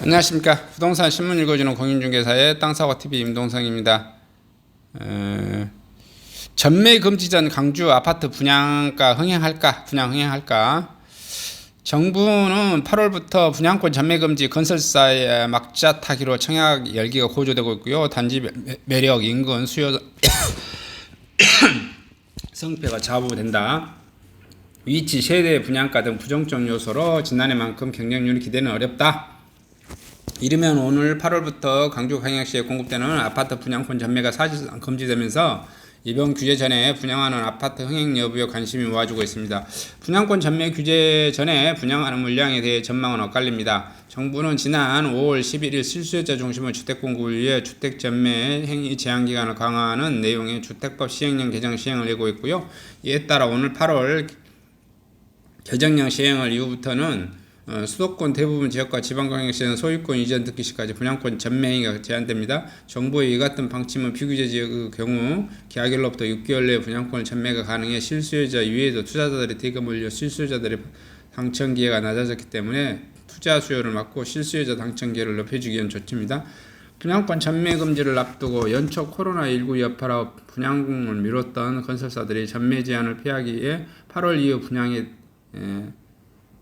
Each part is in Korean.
안녕하십니까. 부동산 신문 읽어주는 공인중개사의 땅사고TV 임동성입니다. 전매 금지 전 강주 아파트 분양가 흥행할까? 분양 흥행할까? 정부는 8월부터 분양권 전매 금지 건설사의 막자 타기로 청약 열기가 고조되고 있고요. 단지 매력, 인근, 수요 성패가 좌우된다. 위치, 세대, 분양가 등 부정적 요소로 지난해만큼 경쟁률 기대는 어렵다. 이르면 오늘 8월부터 강주 광역시에 공급되는 아파트 분양권 전매가 사실상 금지되면서 이번 규제 전에 분양하는 아파트 흥행 여부에 관심이 모아지고 있습니다. 분양권 전매 규제 전에 분양하는 물량에 대해 전망은 엇갈립니다. 정부는 지난 5월 11일 실수요자 중심의 주택 공급을 위해 주택 전매 행위 제한 기간을 강화하는 내용의 주택법 시행령 개정 시행을 내고 있고요. 이에 따라 오늘 8월 개정령 시행을 이후부터는 수도권 대부분 지역과 지방광역시는 소유권 이전 듣기 시까지 분양권 전매 행위가 제한됩니다. 정부의 이 같은 방침은 비규제 지역의 경우 계약일로부터 6개월 내에 분양권 전매가 가능해 실수요자 이외에도 투자자들이 대거 몰려 실수요자들의 당첨 기회가 낮아졌기 때문에 투자 수요를 막고 실수요자 당첨 기회를 높여주기 위한 조치입니다. 분양권 전매 금지를 앞두고 연초 코로나19 여파로 분양을 미뤘던 건설사들이 전매 제한을 피하기 위해 8월 이후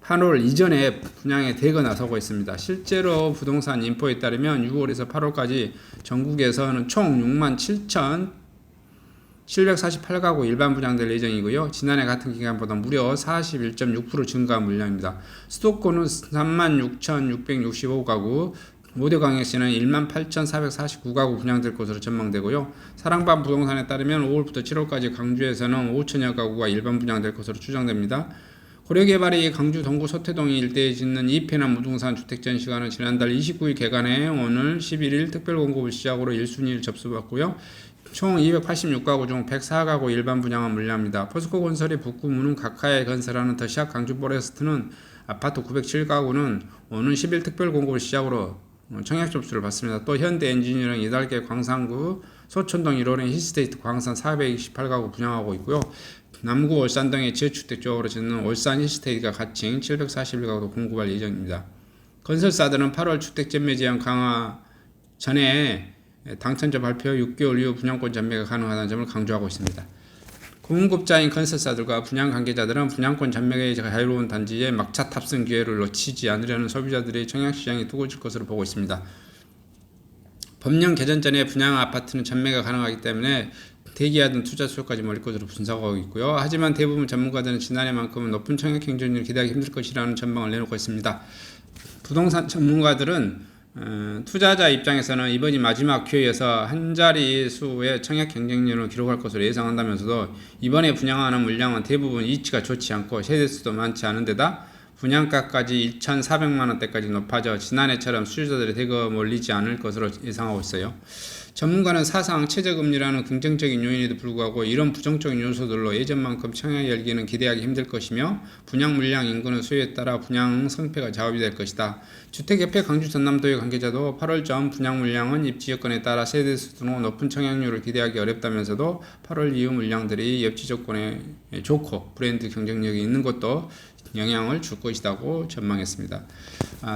8월 이전에 분양에 대거 나서고 있습니다. 실제로 부동산 인포에 따르면 6월에서 8월까지 전국에서는 총 67,748가구 일반 분양될 예정이고요. 지난해 같은 기간보다 무려 41.6% 증가한 물량입니다. 수도권은 36,665가구, 5대 광역시는 18,449가구 분양될 것으로 전망되고요. 사랑방 부동산에 따르면 5월부터 7월까지 강주에서는 5천여 가구가 일반 분양될 것으로 추정됩니다. 고려개발이 강주 동구 서태동 일대에 짓는 2편한 무등산 주택 전시관은 지난달 29일 개관해 오늘 11일 특별공급을 시작으로 1순위를 접수받고요. 총 286가구 중 104가구 일반 분양한 물량입니다. 포스코 건설의 북구문은 각하에 건설하는 더샵 강주 포레스트는 아파트 907가구는 오늘 10일 특별공급을 시작으로 청약 접수를 받습니다. 또 현대 엔지니어링 이달계 광산구 소천동 1호는 힐스테이트 광산 428가구 분양하고 있고요. 남구 월산 등의 지역주택 쪽으로 짓는 월산 힐스테이트가 가칭 741가구도 공급할 예정입니다. 건설사들은 8월 주택 전매 제한 강화 전에 당첨자 발표 6개월 이후 분양권 전매가 가능하다는 점을 강조하고 있습니다. 공급자인 건설사들과 분양 관계자들은 분양권 전매의 자유로운 단지에 막차 탑승 기회를 놓치지 않으려는 소비자들의 청약시장이 두고질 것으로 보고 있습니다. 법령 개정 전에 분양 아파트는 전매가 가능하기 때문에 대기하던 투자 수요까지 몰릴 것으로 분석하고 있고요. 하지만 대부분 전문가들은 지난해만큼은 높은 청약 경쟁률을 기대하기 힘들 것이라는 전망을 내놓고 있습니다. 부동산 전문가들은 투자자 입장에서는 이번이 마지막 기회여서 한 자리 수의 청약 경쟁률을 기록할 것으로 예상한다면서도 이번에 분양하는 물량은 대부분 이치가 좋지 않고 세대수도 많지 않은 데다 분양가까지 2,400만원대까지 높아져 지난해처럼 수요자들이 대거 몰리지 않을 것으로 예상하고 있어요. 전문가는 사상 최저금리라는 긍정적인 요인에도 불구하고 이런 부정적인 요소들로 예전만큼 청약 열기는 기대하기 힘들 것이며 분양 물량 인구는 수요에 따라 분양 성패가 좌우이 될 것이다. 주택협회 강주 전남도의 관계자도 8월 전 분양 물량은 입지 여건에 따라 세대수 등 높은 청약률을 기대하기 어렵다면서도 8월 이후 물량들이 입지 조건에 좋고 브랜드 경쟁력이 있는 것도 영향을 줄 것이라고 전망했습니다.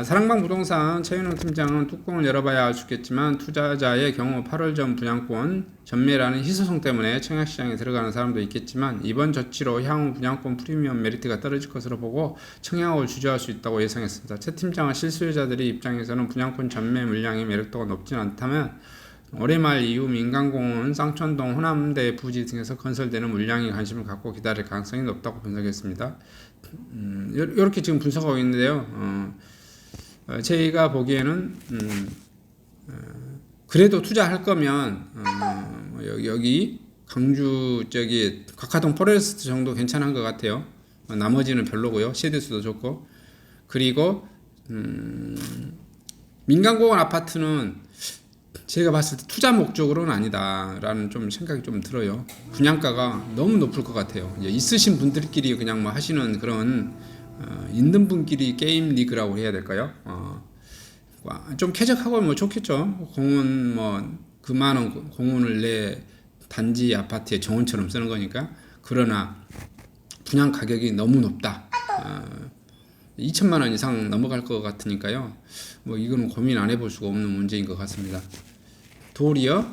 사랑방 부동산 최윤호 팀장은 뚜껑을 열어봐야 알 수 있겠지만 투자자의 경우 8월 전 분양권 전매라는 희소성 때문에 청약시장에 들어가는 사람도 있겠지만 이번 조치로 향후 분양권 프리미엄 메리트가 떨어질 것으로 보고 청약을 주저할 수 있다고 예상했습니다. 최 팀장은 실수요자들의 입장에서는 분양권 전매 물량의 매력도가 높진 않다면 올해 말 이후 민간공원, 쌍천동, 호남대 부지 등에서 건설되는 물량에 관심을 갖고 기다릴 가능성이 높다고 분석했습니다. 이렇게 지금 분석하고 있는데요. 저희가 보기에는 그래도 투자할 거면 여기 강주 저기 각하동 포레스트 정도 괜찮은 것 같아요. 나머지는 별로고요. 세대수도 좋고 그리고 민간공원 아파트는 제가 봤을 때 투자 목적으로는 아니다라는 좀 생각이 좀 들어요. 분양가가 너무 높을 것 같아요. 있으신 분들끼리 그냥 뭐 하시는 그런 있는 분끼리 게임 리그라고 해야 될까요? 좀 쾌적하고 뭐 좋겠죠. 공원 뭐 그만한 공원을 내 단지 아파트의 정원처럼 쓰는 거니까. 그러나 분양 가격이 너무 높다. 2천만 원 이상 넘어갈 것 같으니까요. 뭐 이거는 고민 안 해볼 수가 없는 문제인 것 같습니다. 도리어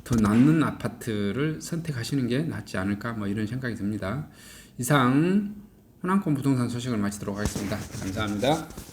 더 낫는 아파트를 선택하시는 게 낫지 않을까 뭐 이런 생각이 듭니다. 이상 호남권 부동산 소식을 마치도록 하겠습니다. 감사합니다.